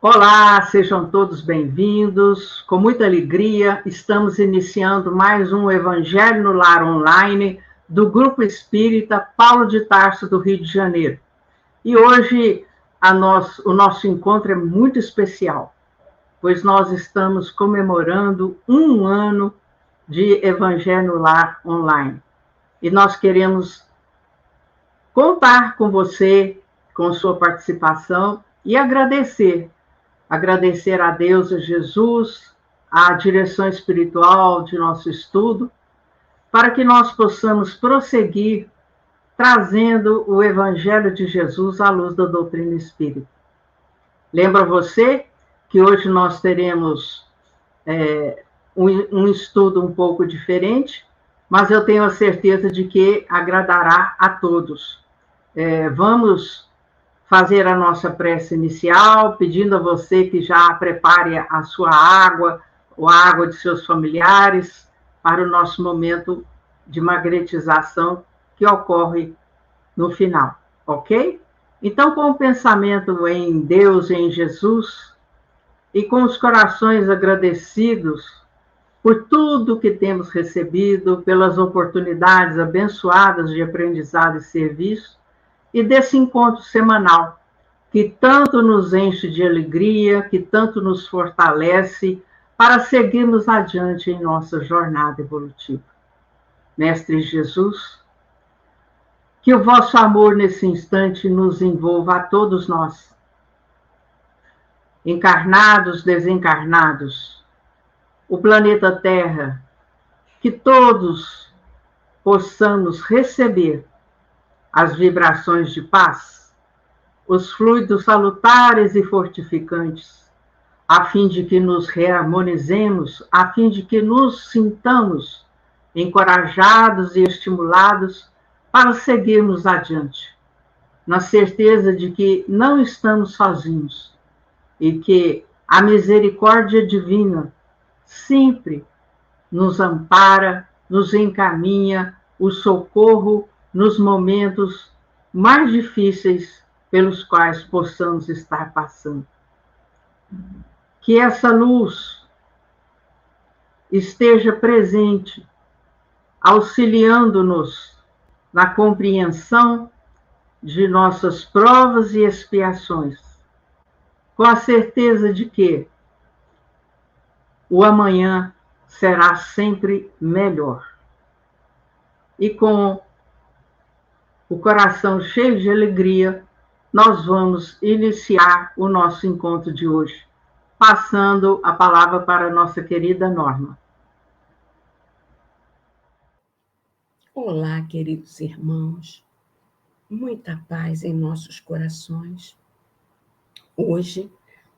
Olá, sejam todos bem-vindos. Com muita alegria, estamos iniciando mais um Evangelho no Lar Online do Grupo Espírita Paulo de Tarso, do Rio de Janeiro. E hoje o nosso encontro é muito especial, pois nós estamos comemorando um ano de Evangelho no Lar Online. E nós queremos contar com você, com sua participação e agradecer a Deus, a Jesus, a direção espiritual de nosso estudo, para que nós possamos prosseguir trazendo o Evangelho de Jesus à luz da doutrina espírita. Lembra você que hoje nós teremos um estudo um pouco diferente, mas eu tenho a certeza de que agradará a todos. Vamos fazer a nossa prece inicial, pedindo a você que já prepare a sua água, ou a água de seus familiares, para o nosso momento de magnetização que ocorre no final, ok? Então, com o pensamento em Deus e em Jesus, e com os corações agradecidos por tudo que temos recebido, pelas oportunidades abençoadas de aprendizado e serviço, e desse encontro semanal, que tanto nos enche de alegria, que tanto nos fortalece para seguirmos adiante em nossa jornada evolutiva. Mestre Jesus, que o vosso amor nesse instante nos envolva a todos nós, encarnados, desencarnados, o planeta Terra, que todos possamos receber as vibrações de paz, os fluidos salutares e fortificantes, a fim de que nos reharmonizemos, a fim de que nos sintamos encorajados e estimulados para seguirmos adiante, na certeza de que não estamos sozinhos e que a misericórdia divina sempre nos ampara, nos encaminha o socorro nos momentos mais difíceis pelos quais possamos estar passando. Que essa luz esteja presente, auxiliando-nos na compreensão de nossas provas e expiações, com a certeza de que o amanhã será sempre melhor. E com o coração cheio de alegria, nós vamos iniciar o nosso encontro de hoje, passando a palavra para a nossa querida Norma. Olá, queridos irmãos, muita paz em nossos corações. Hoje,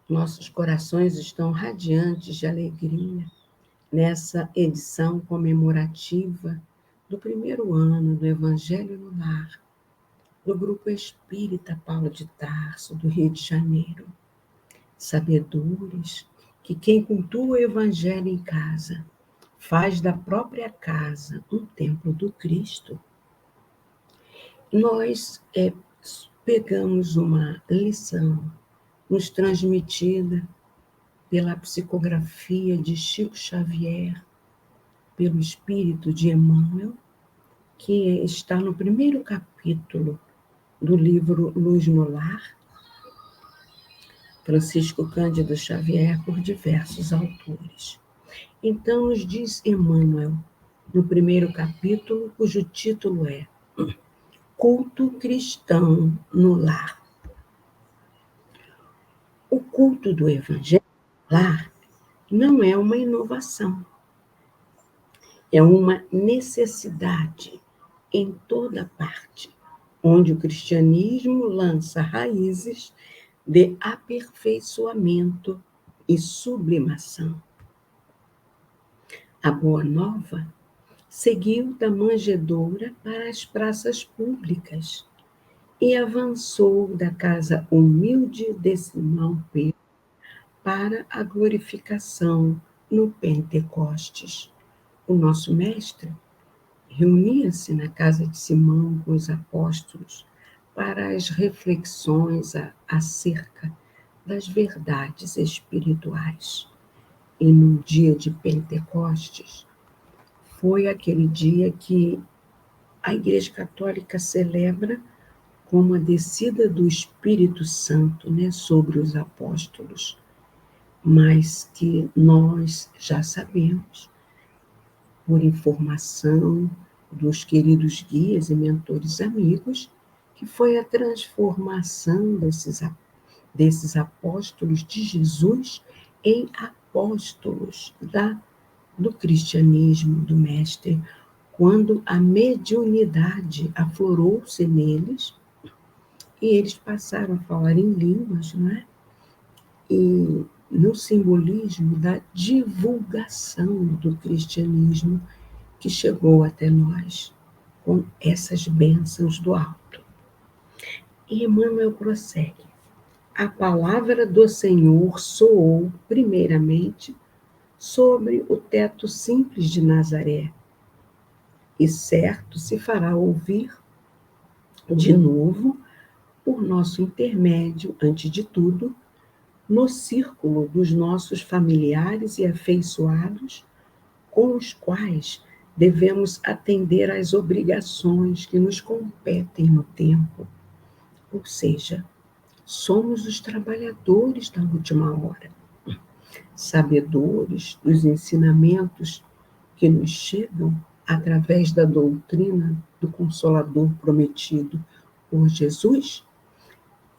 nossos corações estão radiantes de alegria nessa edição comemorativa do primeiro ano do Evangelho no Lar, do Grupo Espírita Paulo de Tarso, do Rio de Janeiro. Sabedores que quem cultua o Evangelho em casa faz da própria casa um templo do Cristo. Nós pegamos uma lição nos transmitida pela psicografia de Chico Xavier, pelo espírito de Emmanuel, que está no primeiro capítulo do livro Luz no Lar, Francisco Cândido Xavier, por diversos autores. Então, nos diz Emmanuel, no primeiro capítulo, cujo título é Culto Cristão no Lar. O culto do Evangelho no Lar não é uma inovação, é uma necessidade em toda parte, onde o cristianismo lança raízes de aperfeiçoamento e sublimação. A Boa Nova seguiu da manjedoura para as praças públicas e avançou da casa humilde de Simão Pedro para a glorificação no Pentecostes. O nosso mestre reunia-se na casa de Simão com os apóstolos para as reflexões acerca das verdades espirituais. E no dia de Pentecostes, foi aquele dia que a Igreja Católica celebra como a descida do Espírito Santo, né, sobre os apóstolos, mas que nós já sabemos, por informação dos queridos guias e mentores amigos, que foi a transformação desses apóstolos de Jesus em apóstolos do cristianismo, do Mestre, quando a mediunidade aflorou-se neles e eles passaram a falar em línguas, não é? E no simbolismo da divulgação do cristianismo que chegou até nós com essas bênçãos do alto. E Emmanuel prossegue. A palavra do Senhor soou, primeiramente, sobre o teto simples de Nazaré, e certo se fará ouvir de novo, por nosso intermédio, antes de tudo, no círculo dos nossos familiares e afeiçoados, com os quais devemos atender às obrigações que nos competem no tempo. Ou seja, somos os trabalhadores da última hora, sabedores dos ensinamentos que nos chegam através da doutrina do Consolador prometido por Jesus.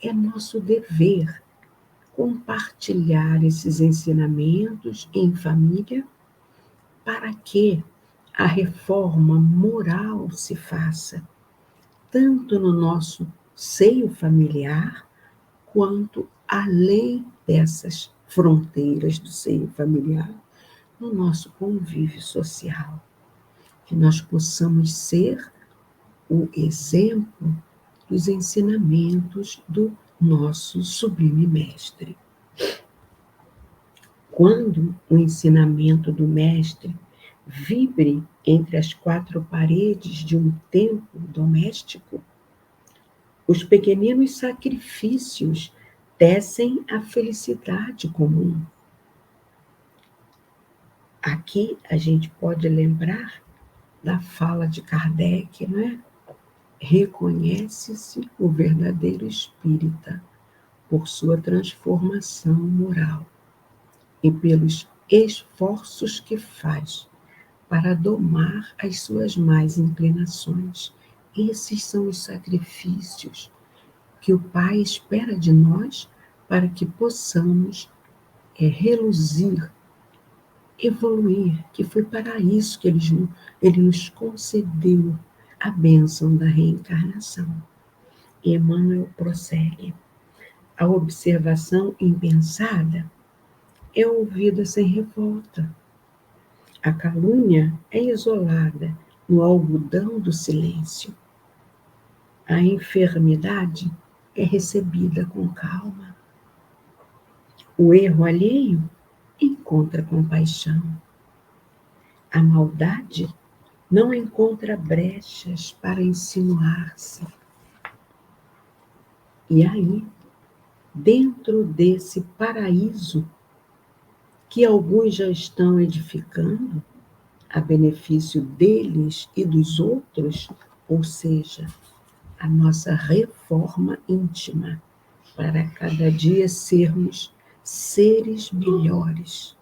É nosso dever compartilhar esses ensinamentos em família para que a reforma moral se faça, tanto no nosso seio familiar, quanto além dessas fronteiras do seio familiar, no nosso convívio social. Que nós possamos ser o exemplo dos ensinamentos do nosso sublime mestre. Quando o ensinamento do mestre vibre entre as quatro paredes de um templo doméstico, os pequeninos sacrifícios tecem a felicidade comum. Aqui a gente pode lembrar da fala de Kardec, não é? Reconhece-se o verdadeiro espírita por sua transformação moral e pelos esforços que faz para domar as suas más inclinações. Esses são os sacrifícios que o Pai espera de nós para que possamos reluzir, evoluir, que foi para isso que ele nos concedeu a bênção da reencarnação. E Emmanuel prossegue. A observação impensada é ouvida sem revolta. A calúnia é isolada no algodão do silêncio. A enfermidade é recebida com calma. O erro alheio encontra compaixão. A maldade não encontra brechas para insinuar-se. E aí, dentro desse paraíso que alguns já estão edificando, a benefício deles e dos outros, ou seja, a nossa reforma íntima, para cada dia sermos seres melhores,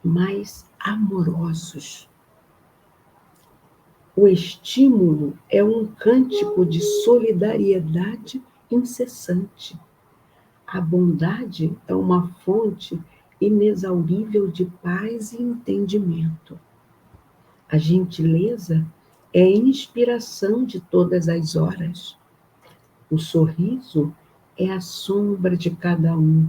mais amorosos. O estímulo é um cântico de solidariedade incessante. A bondade é uma fonte inexaurível de paz e entendimento. A gentileza é a inspiração de todas as horas. O sorriso é a sombra de cada um.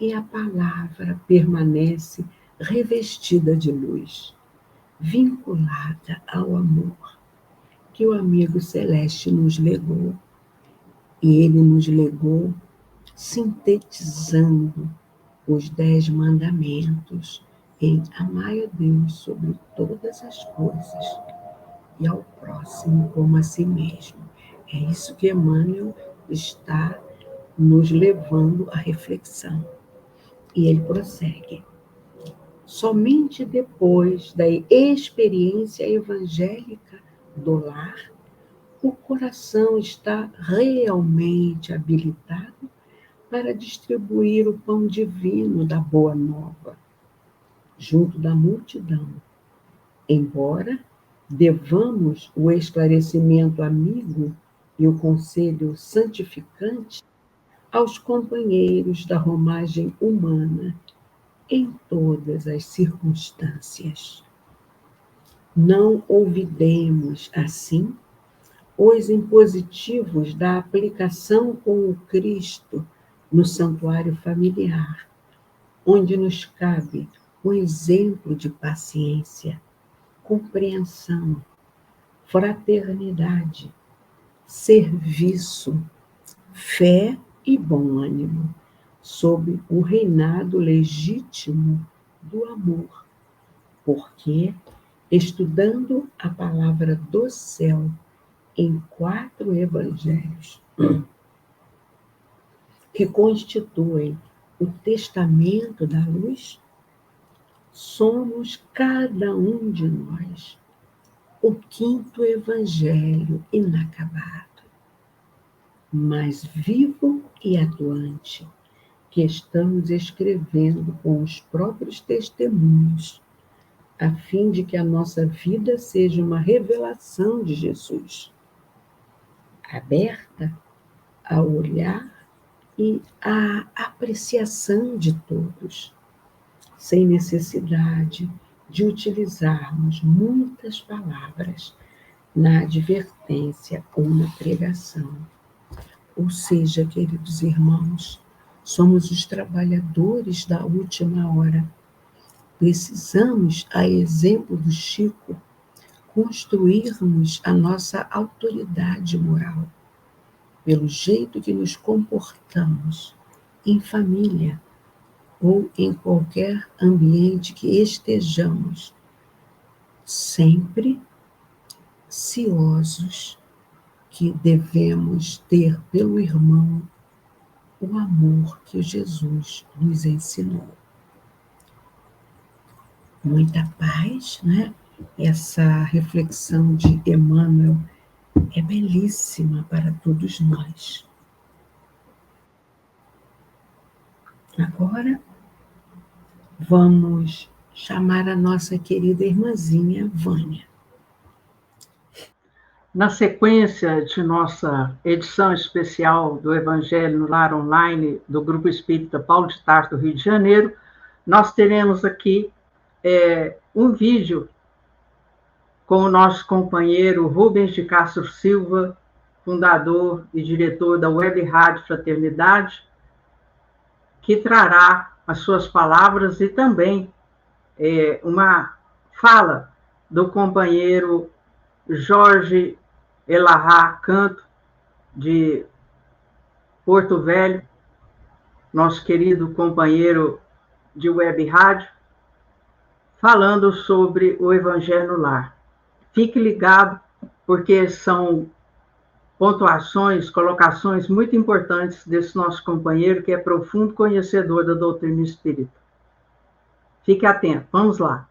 E a palavra permanece revestida de luz, vinculada ao amor que o amigo celeste nos legou. E ele nos legou sintetizando os 10 mandamentos em amai a Deus sobre todas as coisas e ao próximo como a si mesmo. É isso que Emmanuel está nos levando à reflexão. E ele prossegue. Somente depois da experiência evangélica do lar, o coração está realmente habilitado para distribuir o pão divino da Boa Nova, junto da multidão, embora devamos o esclarecimento amigo e o conselho santificante aos companheiros da romagem humana em todas as circunstâncias. Não olvidemos, assim, os impositivos da aplicação com o Cristo no santuário familiar, onde nos cabe um exemplo de paciência, compreensão, fraternidade, serviço, fé e bom ânimo, sob o reinado legítimo do amor, porque, estudando a palavra do céu em 4 evangelhos, que constituem o testamento da luz, somos cada um de nós o 5º evangelho inacabado, mas vivo e atuante, que estamos escrevendo com os próprios testemunhos, a fim de que a nossa vida seja uma revelação de Jesus, aberta ao olhar e à apreciação de todos, sem necessidade de utilizarmos muitas palavras na advertência ou na pregação. Ou seja, queridos irmãos, somos os trabalhadores da última hora. Precisamos, a exemplo do Chico, construirmos a nossa autoridade moral, pelo jeito que nos comportamos em família ou em qualquer ambiente que estejamos, sempre ciosos que devemos ter pelo irmão o amor que Jesus nos ensinou. Muita paz, né? Essa reflexão de Emmanuel é belíssima para todos nós. Agora, vamos chamar a nossa querida irmãzinha Vânia. Na sequência de nossa edição especial do Evangelho no Lar Online do Grupo Espírita Paulo de Tarso, do Rio de Janeiro, nós teremos aqui um vídeo com o nosso companheiro Rubens de Castro Silva, fundador e diretor da Web Rádio Fraternidade, que trará as suas palavras e também uma fala do companheiro Jorge Elahá Canto, de Porto Velho, nosso querido companheiro de Web Rádio, falando sobre o Evangelho no Lar. Fique ligado, porque são pontuações, colocações muito importantes desse nosso companheiro, que é profundo conhecedor da doutrina espírita. Fique atento, vamos lá.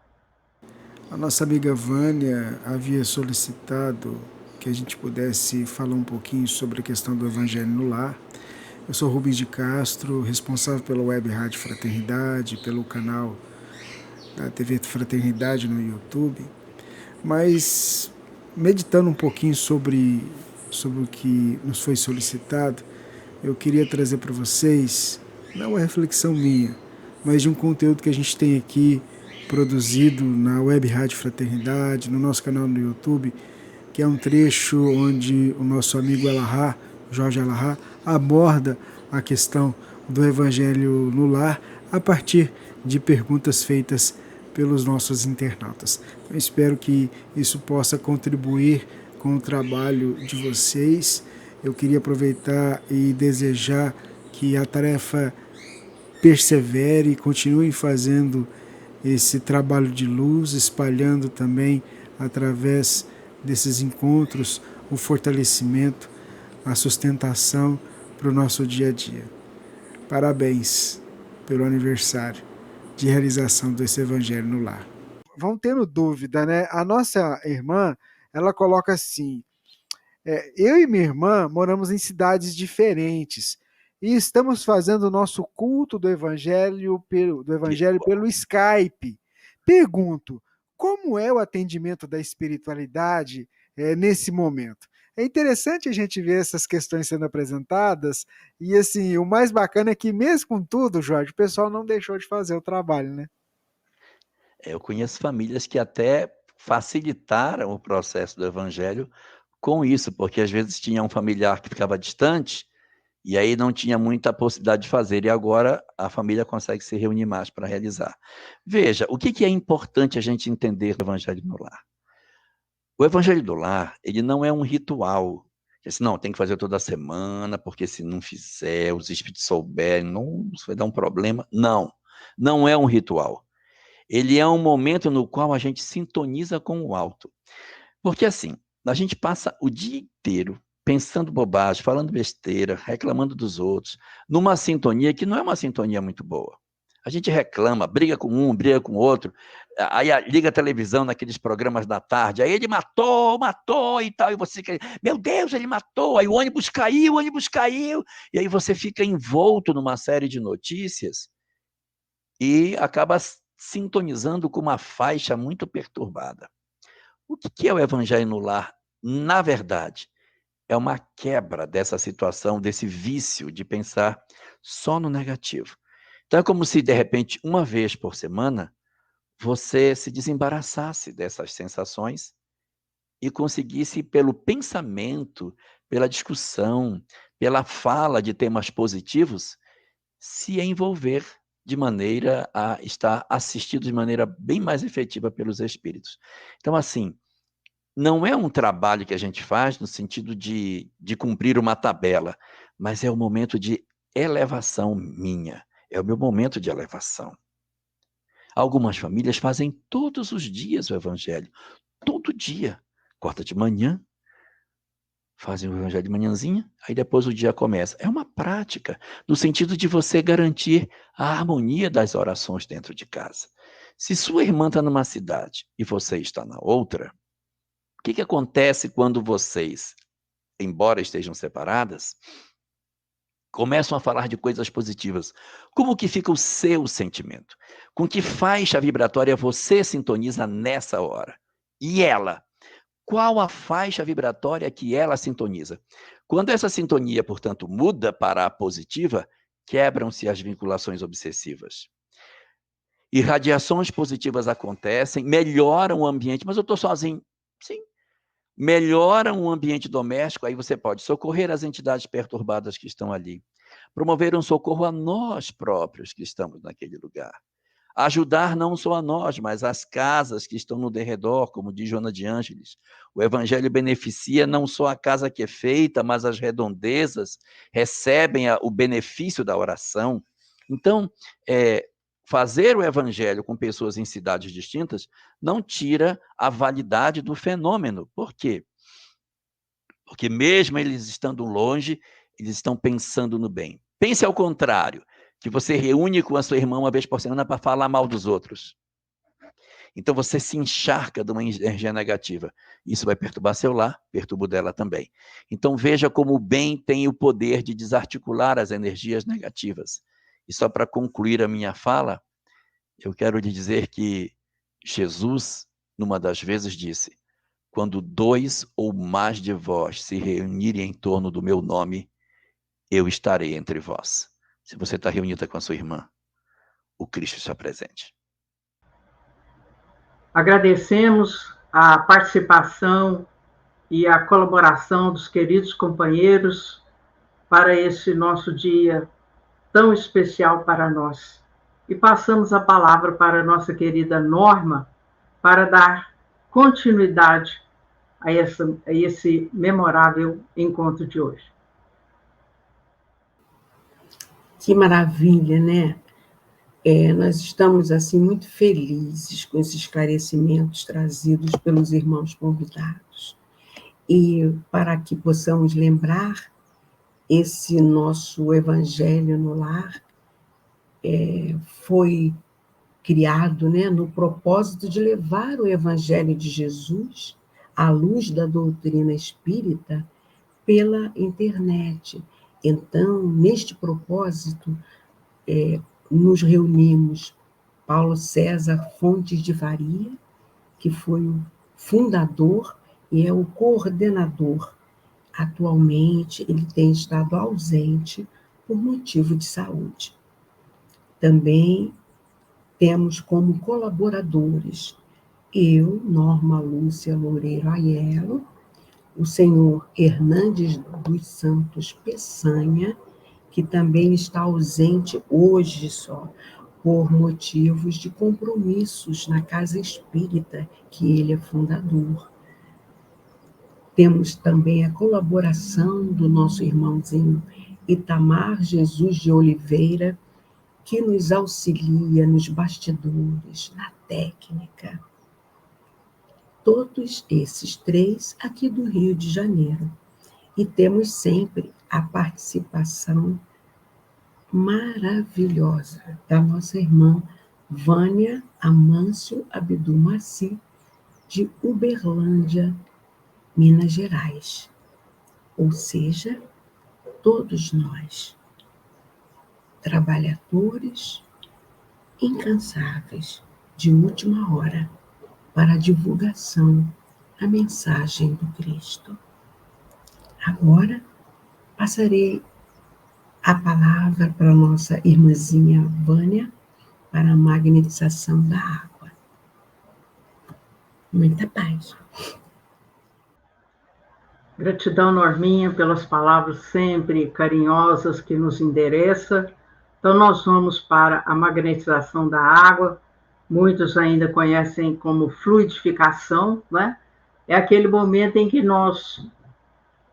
A nossa amiga Vânia havia solicitado que a gente pudesse falar um pouquinho sobre a questão do Evangelho no Lar. Eu sou Rubens de Castro, responsável pela Web Rádio Fraternidade, pelo canal da TV Fraternidade no YouTube, mas meditando um pouquinho sobre o que nos foi solicitado, eu queria trazer para vocês, não uma reflexão minha, mas de um conteúdo que a gente tem aqui produzido na Web Rádio Fraternidade, no nosso canal no YouTube, que é um trecho onde o nosso amigo Elahá, Jorge Elahá, aborda a questão do Evangelho no Lar a partir de perguntas feitas pelos nossos internautas. Eu espero que isso possa contribuir com o trabalho de vocês. Eu queria aproveitar e desejar que a tarefa persevere e continue fazendo esse trabalho de luz, espalhando também através desses encontros o fortalecimento, a sustentação para o nosso dia a dia. Parabéns pelo aniversário de realização desse Evangelho no Lar. Vão tendo dúvida, né? A nossa irmã, ela coloca assim, eu e minha irmã moramos em cidades diferentes e estamos fazendo o nosso culto do Evangelho pelo Skype. Pergunto, como é o atendimento da espiritualidade nesse momento? É interessante a gente ver essas questões sendo apresentadas e, assim, o mais bacana é que, mesmo com tudo, Jorge, o pessoal não deixou de fazer o trabalho, né? Eu conheço famílias que até facilitaram o processo do evangelho com isso, porque às vezes tinha um familiar que ficava distante e aí não tinha muita possibilidade de fazer, e agora a família consegue se reunir mais para realizar. Veja, o que é importante a gente entender do evangelho no lar? O evangelho do lar, ele não é um ritual. Assim, não, tem que fazer toda semana, porque se não fizer, os espíritos souberem, não, isso vai dar um problema. Não, não é um ritual. Ele é um momento no qual a gente sintoniza com o alto. Porque assim, a gente passa o dia inteiro pensando bobagem, falando besteira, reclamando dos outros, numa sintonia que não é uma sintonia muito boa. A gente reclama, briga com um, briga com o outro, aí liga a televisão naqueles programas da tarde, aí ele matou e tal, e você fica, meu Deus, ele matou, aí o ônibus caiu, e aí você fica envolto numa série de notícias e acaba sintonizando com uma faixa muito perturbada. O que é o evangelho no lar? Na verdade, é uma quebra dessa situação, desse vício de pensar só no negativo. Então, é como se, de repente, uma vez por semana, você se desembaraçasse dessas sensações e conseguisse, pelo pensamento, pela discussão, pela fala de temas positivos, se envolver de maneira a estar assistido de maneira bem mais efetiva pelos espíritos. Então, assim, não é um trabalho que a gente faz no sentido de cumprir uma tabela, mas é um momento de elevação minha. É o meu momento de elevação. Algumas famílias fazem todos os dias o evangelho. Todo dia. Acorda de manhã, fazem o evangelho de manhãzinha, aí depois o dia começa. É uma prática, no sentido de você garantir a harmonia das orações dentro de casa. Se sua irmã está numa cidade e você está na outra, o que acontece quando vocês, embora estejam separadas, começam a falar de coisas positivas? Como que fica o seu sentimento? Com que faixa vibratória você sintoniza nessa hora? E ela? Qual a faixa vibratória que ela sintoniza? Quando essa sintonia, portanto, muda para a positiva, quebram-se as vinculações obsessivas. Irradiações positivas acontecem, melhoram o ambiente, mas eu estou sozinho. Sim. Melhoram o ambiente doméstico, aí você pode socorrer as entidades perturbadas que estão ali. Promover um socorro a nós próprios que estamos naquele lugar. Ajudar não só a nós, mas as casas que estão no derredor, como diz Joana de Ângeles. O evangelho beneficia não só a casa que é feita, mas as redondezas recebem o benefício da oração. Então, fazer o evangelho com pessoas em cidades distintas não tira a validade do fenômeno. Por quê? Porque mesmo eles estando longe, eles estão pensando no bem. Pense ao contrário, que você reúne com a sua irmã uma vez por semana para falar mal dos outros. Então você se encharca de uma energia negativa. Isso vai perturbar seu lar, perturba o dela também. Então veja como o bem tem o poder de desarticular as energias negativas. E só para concluir a minha fala, eu quero lhe dizer que Jesus, numa das vezes, disse: quando 2 ou mais de vós se reunirem em torno do meu nome, eu estarei entre vós. Se você está reunida com a sua irmã, o Cristo está presente. Agradecemos a participação e a colaboração dos queridos companheiros para esse nosso dia tão especial para nós. E passamos a palavra para a nossa querida Norma para dar continuidade a esse memorável encontro de hoje. Que maravilha, né? Nós estamos assim muito felizes com esses esclarecimentos trazidos pelos irmãos convidados. E para que possamos lembrar esse nosso Evangelho no Lar foi criado, né, no propósito de levar o Evangelho de Jesus à luz da doutrina espírita pela internet. Então, neste propósito, nos reunimos Paulo César Fontes de Faria, que foi o fundador e é o coordenador. Atualmente, ele tem estado ausente por motivo de saúde. Também temos como colaboradores eu, Norma Lúcia Loureiro Aiello, o senhor Hernandes dos Santos Peçanha, que também está ausente hoje só, por motivos de compromissos na Casa Espírita, que ele é fundador. Temos também a colaboração do nosso irmãozinho Itamar Jesus de Oliveira, que nos auxilia nos bastidores, na técnica. Todos esses três aqui do Rio de Janeiro. E temos sempre a participação maravilhosa da nossa irmã Vânia Amâncio Abdu Maci, de Uberlândia, Minas Gerais. Ou seja, todos nós, trabalhadores incansáveis de última hora para a divulgação da mensagem do Cristo. Agora, passarei a palavra para a nossa irmãzinha Vânia para a magnetização da água. Muita paz. Gratidão, Norminha, pelas palavras sempre carinhosas que nos endereça. Então, nós vamos para a magnetização da água. Muitos ainda conhecem como fluidificação, né? É aquele momento em que nós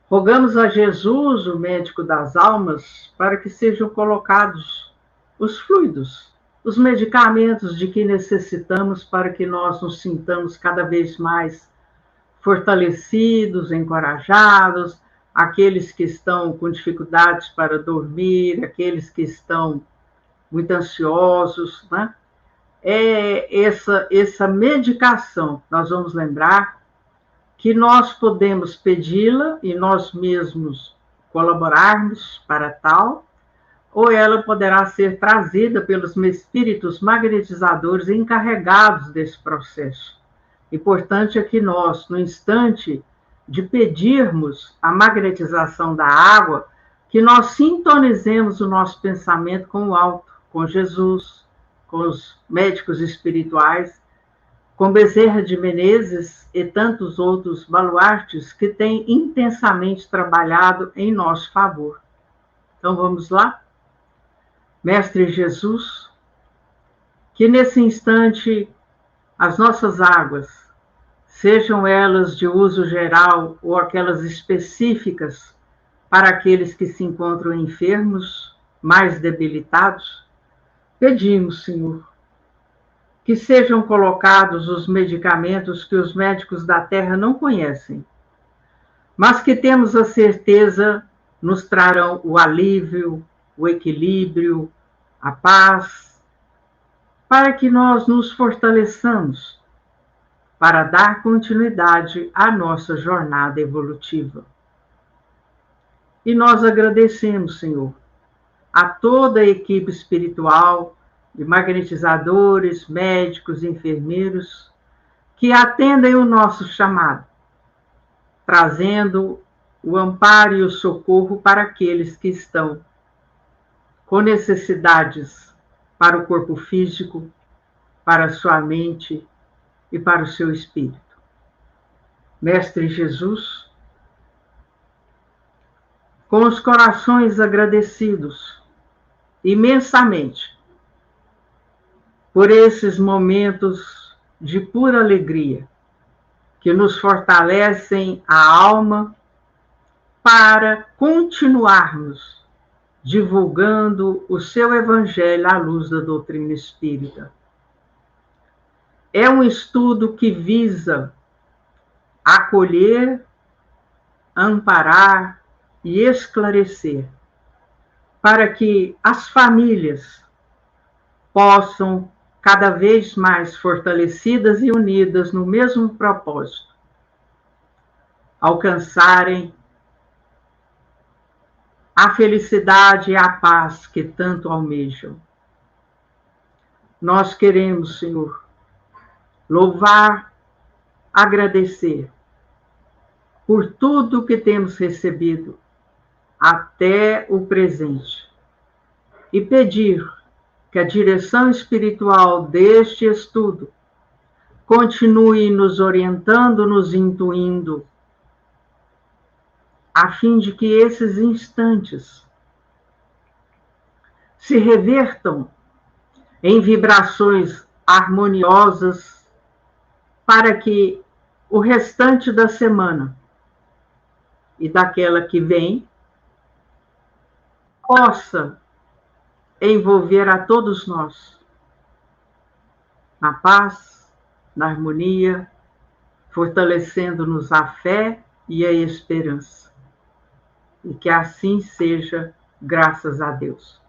rogamos a Jesus, o médico das almas, para que sejam colocados os fluidos, os medicamentos de que necessitamos para que nós nos sintamos cada vez mais fortalecidos, encorajados, aqueles que estão com dificuldades para dormir, aqueles que estão muito ansiosos, né? Essa medicação, nós vamos lembrar que nós podemos pedi-la e nós mesmos colaborarmos para tal, ou ela poderá ser trazida pelos espíritos magnetizadores encarregados desse processo. Importante é que nós, no instante de pedirmos a magnetização da água, que nós sintonizemos o nosso pensamento com o alto, com Jesus, com os médicos espirituais, com Bezerra de Menezes e tantos outros baluartes que têm intensamente trabalhado em nosso favor. Então vamos lá? Mestre Jesus, que nesse instante as nossas águas, sejam elas de uso geral ou aquelas específicas para aqueles que se encontram enfermos, mais debilitados, pedimos, Senhor, que sejam colocados os medicamentos que os médicos da Terra não conhecem, mas que temos a certeza nos trarão o alívio, o equilíbrio, a paz, para que nós nos fortaleçamos para dar continuidade à nossa jornada evolutiva. E nós agradecemos, Senhor, a toda a equipe espiritual, de magnetizadores, médicos, enfermeiros, que atendem o nosso chamado, trazendo o amparo e o socorro para aqueles que estão com necessidades para o corpo físico, para a sua mente e para o seu espírito. Mestre Jesus, com os corações agradecidos imensamente por esses momentos de pura alegria que nos fortalecem a alma para continuarmos divulgando o seu evangelho à luz da doutrina espírita. É um estudo que visa acolher, amparar, e esclarecer, para que as famílias possam, cada vez mais fortalecidas e unidas no mesmo propósito, alcançarem a felicidade e a paz que tanto almejam. Nós queremos, Senhor, louvar, agradecer por tudo que temos recebido até o presente e pedir que a direção espiritual deste estudo continue nos orientando, nos intuindo, a fim de que esses instantes se revertam em vibrações harmoniosas para que o restante da semana e daquela que vem possa envolver a todos nós na paz, na harmonia, fortalecendo-nos a fé e a esperança. E que assim seja, graças a Deus.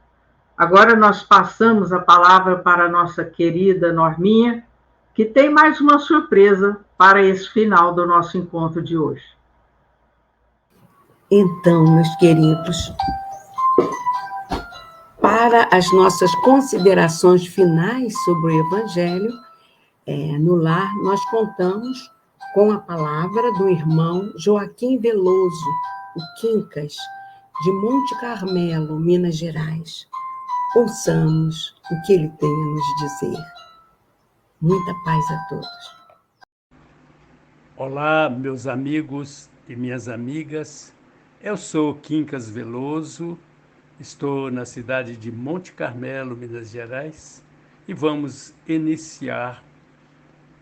Agora nós passamos a palavra para a nossa querida Norminha, que tem mais uma surpresa para esse final do nosso encontro de hoje. Então, meus queridos, para as nossas considerações finais sobre o Evangelho no lar, nós contamos com a palavra do irmão Joaquim Veloso, o Quincas, de Monte Carmelo, Minas Gerais. Ouçamos o que ele tem a nos dizer. Muita paz a todos. Olá, meus amigos e minhas amigas. Eu sou Quincas Veloso, estou na cidade de Monte Carmelo, Minas Gerais, e vamos iniciar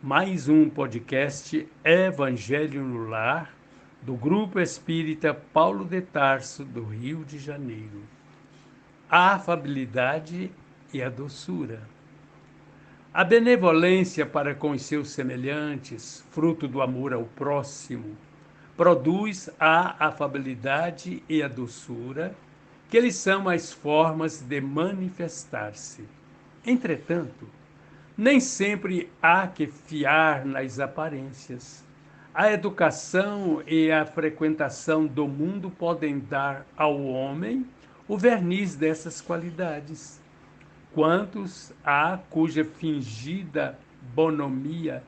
mais um podcast Evangelho no Lar, do Grupo Espírita Paulo de Tarso, do Rio de Janeiro. A afabilidade e a doçura. A benevolência para com os seus semelhantes, fruto do amor ao próximo, produz a afabilidade e a doçura, que eles são as formas de manifestar-se. Entretanto, nem sempre há que fiar nas aparências. A educação e a frequentação do mundo podem dar ao homem o verniz dessas qualidades. Quantos há cuja fingida bonomia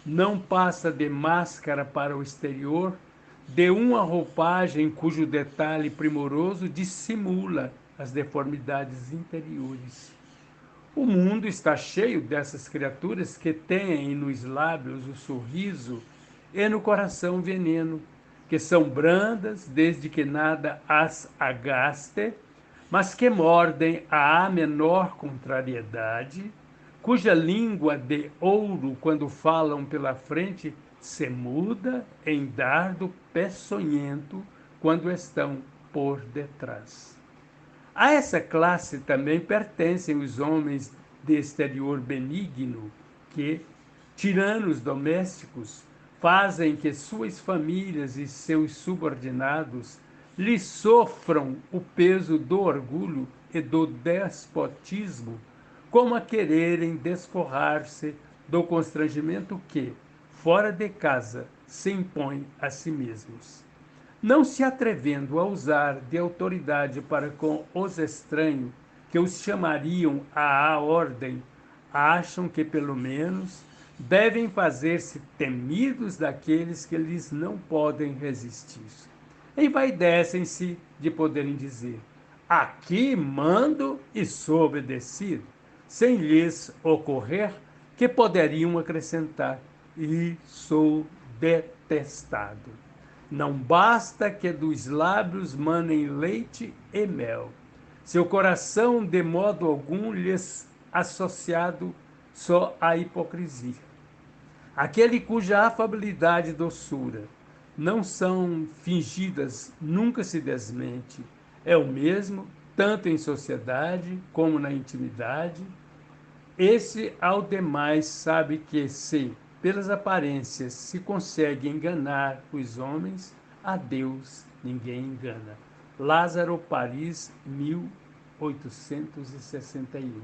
não passa de máscara para o exterior, de uma roupagem cujo detalhe primoroso dissimula as deformidades interiores. O mundo está cheio dessas criaturas que têm nos lábios o sorriso e no coração o veneno, que são brandas desde que nada as agaste, mas que mordem à menor contrariedade, cuja língua de ouro, quando falam pela frente, se muda em dardo peçonhento quando estão por detrás. A essa classe também pertencem os homens de exterior benigno, que, tiranos domésticos, fazem que suas famílias e seus subordinados lhes sofram o peso do orgulho e do despotismo, como a quererem desforrar-se do constrangimento que, fora de casa, se impõe a si mesmos. Não se atrevendo a usar de autoridade para com os estranhos, que os chamariam à ordem, acham que, pelo menos, devem fazer-se temidos daqueles que lhes não podem resistir. Envaidecem-se de poderem dizer: aqui mando e sou obedecido, sem lhes ocorrer que poderiam acrescentar: e sou detestado. Não basta que dos lábios manem leite e mel, seu coração de modo algum lhes associado só à hipocrisia. Aquele cuja afabilidade e doçura não são fingidas, nunca se desmente, é o mesmo, tanto em sociedade como na intimidade. Esse, ao demais, sabe que se, pelas aparências, se consegue enganar os homens, a Deus ninguém engana. Lázaro, Paris, 1861.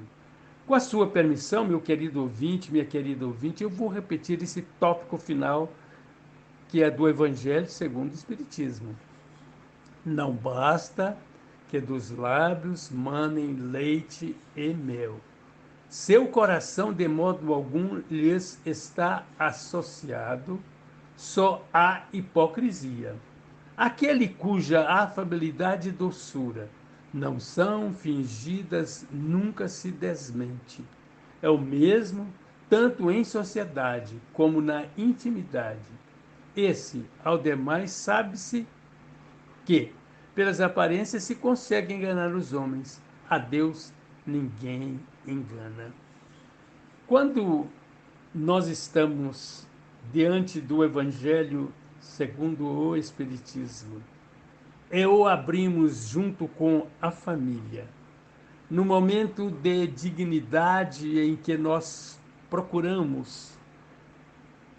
Com a sua permissão, meu querido ouvinte, minha querida ouvinte, eu vou repetir esse tópico final, que é do Evangelho segundo o Espiritismo. Não basta que dos lábios manem leite e mel. Seu coração, de modo algum, lhes está associado só à hipocrisia. Aquele cuja afabilidade e doçura não são fingidas nunca se desmente. É o mesmo tanto em sociedade como na intimidade. Esse, ao demais, sabe-se que, pelas aparências, se consegue enganar os homens. A Deus ninguém engana. Quando nós estamos diante do Evangelho segundo o Espiritismo, o abrimos junto com a família, no momento de dignidade em que nós procuramos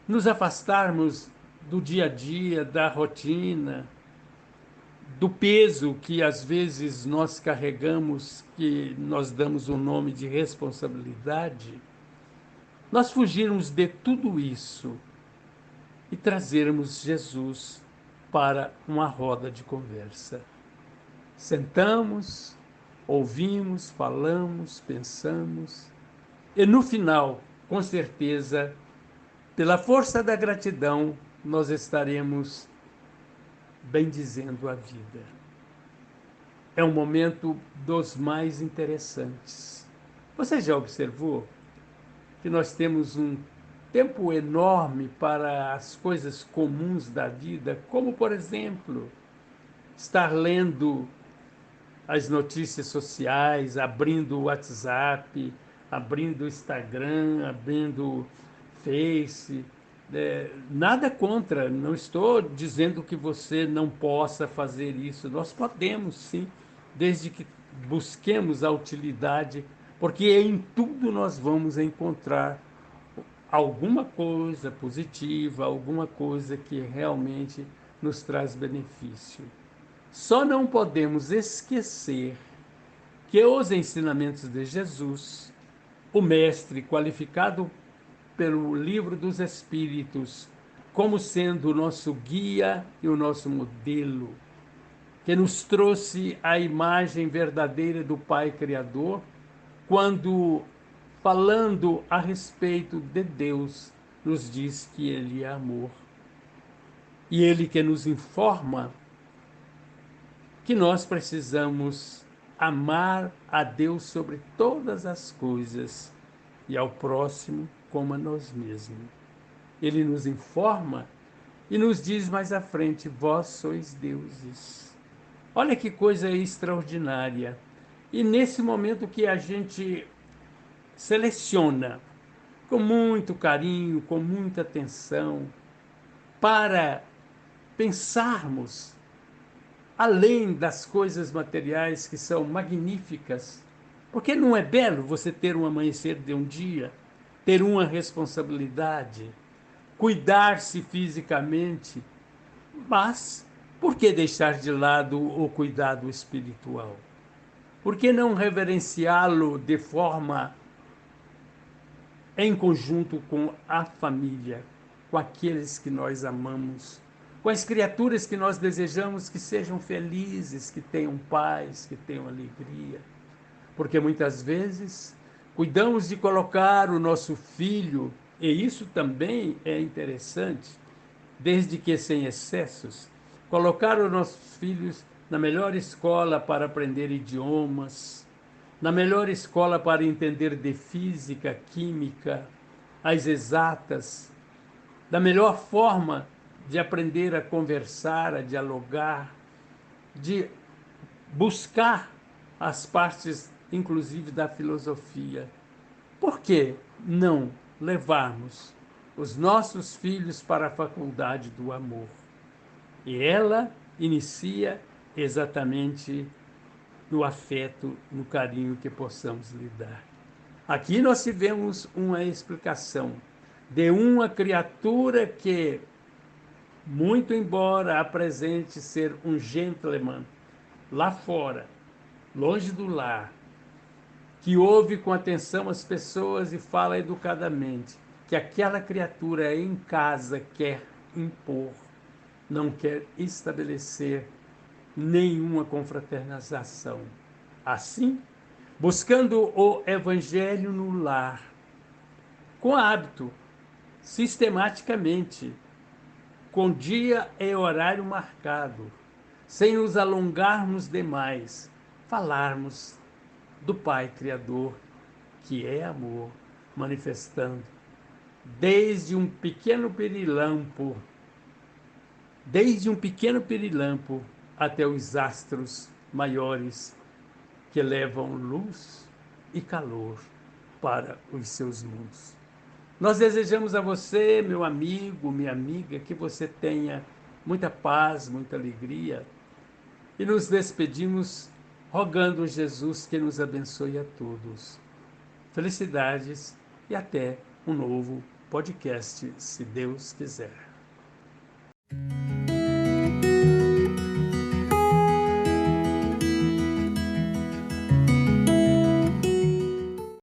nos afastarmos do dia a dia, da rotina, do peso que às vezes nós carregamos, que nós damos o nome de responsabilidade, nós fugirmos de tudo isso e trazermos Jesus para uma roda de conversa. Sentamos, ouvimos, falamos, pensamos, e no final, com certeza, pela força da gratidão, nós estaremos bendizendo a vida. É um momento dos mais interessantes. Você já observou que nós temos um tempo enorme para as coisas comuns da vida, como, por exemplo, estar lendo as notícias sociais, abrindo o WhatsApp, abrindo o Instagram, abrindo o Face. Nada contra, não estou dizendo que você não possa fazer isso. Nós podemos, sim, desde que busquemos a utilidade, porque em tudo nós vamos encontrar alguma coisa positiva, alguma coisa que realmente nos traz benefício. Só não podemos esquecer que os ensinamentos de Jesus, o Mestre qualificado pelo Livro dos Espíritos como sendo o nosso guia e o nosso modelo, que nos trouxe a imagem verdadeira do Pai Criador, quando, falando a respeito de Deus, nos diz que Ele é amor. E Ele que nos informa que nós precisamos amar a Deus sobre todas as coisas e ao próximo como a nós mesmos. Ele nos informa e nos diz mais à frente: vós sois deuses. Olha que coisa extraordinária. E nesse momento que a gente seleciona com muito carinho, com muita atenção, para pensarmos além das coisas materiais que são magníficas, porque não é belo você ter um amanhecer de um dia, ter uma responsabilidade, cuidar-se fisicamente, mas por que deixar de lado o cuidado espiritual? Por que não reverenciá-lo de forma em conjunto com a família, com aqueles que nós amamos, com as criaturas que nós desejamos que sejam felizes, que tenham paz, que tenham alegria? Porque muitas vezes cuidamos de colocar o nosso filho, e isso também é interessante, desde que sem excessos, colocar os nossos filhos na melhor escola para aprender idiomas, na melhor escola para entender de física, química, as exatas, da melhor forma de aprender a conversar, a dialogar, de buscar as partes, inclusive, da filosofia. Por que não levarmos os nossos filhos para a faculdade do amor? E ela inicia exatamente no afeto, no carinho que possamos lhe dar. Aqui nós tivemos uma explicação de uma criatura que, muito embora apresente ser um gentleman, lá fora, longe do lar, que ouve com atenção as pessoas e fala educadamente, que aquela criatura em casa quer impor, não quer estabelecer nenhuma confraternização. Assim, buscando o evangelho no lar, com hábito, sistematicamente, com dia e horário marcado, sem nos alongarmos demais, falarmos do Pai Criador, que é amor, manifestando desde um pequeno pirilampo até os astros maiores que levam luz e calor para os seus mundos. Nós desejamos a você, meu amigo, minha amiga, que você tenha muita paz, muita alegria, e nos despedimos rogando a Jesus que nos abençoe a todos. Felicidades e até um novo podcast, se Deus quiser.